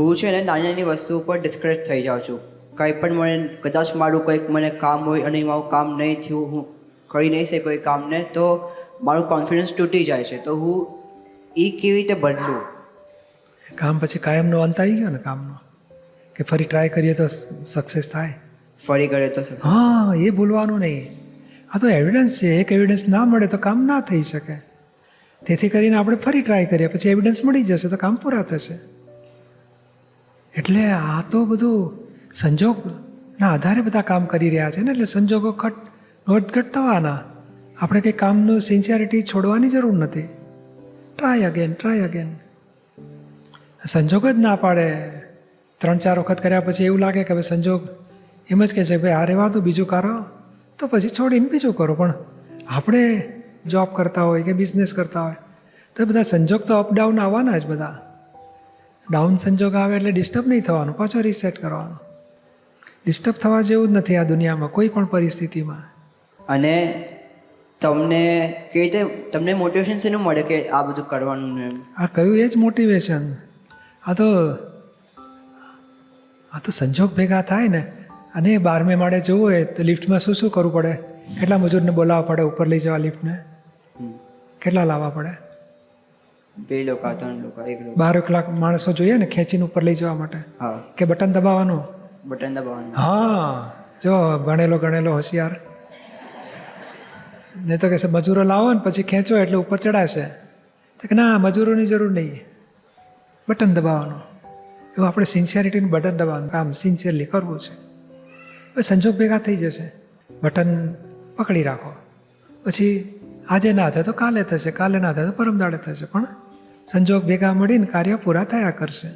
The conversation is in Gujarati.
હું છે ને નાની નાની વસ્તુ ઉપર ડિસ્કરેજ થઈ જાઉં છું. કંઈ પણ મને કદાચ મારું કંઈક મને કામ હોય અને મારું કામ નહીં થયું, હું કરી નહીં શકું એ કામને, તો મારું કોન્ફિડન્સ તૂટી જાય છે. તો હું એ કેવી રીતે બદલું? કામ પછી કાયમનો અંત આવી ગયો ને કામનો, કે ફરી ટ્રાય કરીએ તો સક્સેસ થાય. ફરી કરે તો success. હા, એ ભૂલવાનું નહીં. આ તો એવિડન્સ છે. એક એવિડન્સ ના મળે તો કામ ના થઈ શકે. તેથી કરીને આપણે ફરી ટ્રાય કરીએ, પછી એવિડન્સ મળી જશે તો કામ પૂરા થશે. એટલે આ તો બધું સંજોગના આધારે બધા કામ કરી રહ્યા છે ને, એટલે સંજોગો ઘટ થવાના. આપણે કંઈ કામનું સિન્સિયરિટી છોડવાની જરૂર નથી. Try again. સંજોગ જ ના પાડે. 3-4 વખત કર્યા પછી એવું લાગે કે હવે સંજોગ એમ જ કહે છે ભાઈ આ રહેવા દો, બીજું કરો, તો પછી છોડીને બીજું કરો. પણ આપણે જોબ કરતા હોય કે બિઝનેસ કરતા હોય તો બધા સંજોગ તો અપડાઉન આવવાના જ. બધા ડાઉન સંજોગ આવે એટલે ડિસ્ટર્બ નહીં થવાનું, પાછો રીસેટ કરવાનો. ડિસ્ટર્બ થવા જેવું જ નથી આ દુનિયામાં કોઈ પણ પરિસ્થિતિમાં. અને તમને કેવી રીતે તમને મોટિવેશન શેનું મળે કે આ બધું કરવાનું ને એમ? આ કયું એ જ મોટિવેશન. આ તો સંજોગ ભેગા થાય ને. અને 12મે માળે જવું હોય તો લિફ્ટમાં શું કરવું પડે? કેટલા મજૂરને બોલાવવા પડે ઉપર લઈ જવા લિફ્ટને? કેટલા લાવવા પડે? 2 લોકો 3 લોકો 1 લોકો 12 લાખ માણસો જોઈએ ને ખેંચીને ઉપર લઈ જવા માટે. હા, કે બટન દબાવવાનું? બટન દબાવવાનું. હા, જો ગણેલો હોશિયાર. નહીં તો કહેશે મજૂરો લાવો ને પછી ખેંચો એટલે ઉપર ચડાશે. તો કે ના, મજૂરોની જરૂર નહીં, બટન દબાવવાનું. એવું આપણે સિન્સિયરિટીનું બટન દબાવવાનું, કામ સિન્સિયરલી કરવું છે. પછી સંજોગ ભેગા થઈ જશે. બટન પકડી રાખો, પછી આજે ના થાય તો કાલે થશે, કાલે ના થાય તો પરમ દાડે થશે, પણ સંજોગ ભેગા મળીને કાર્ય પૂરા થયા કરશે.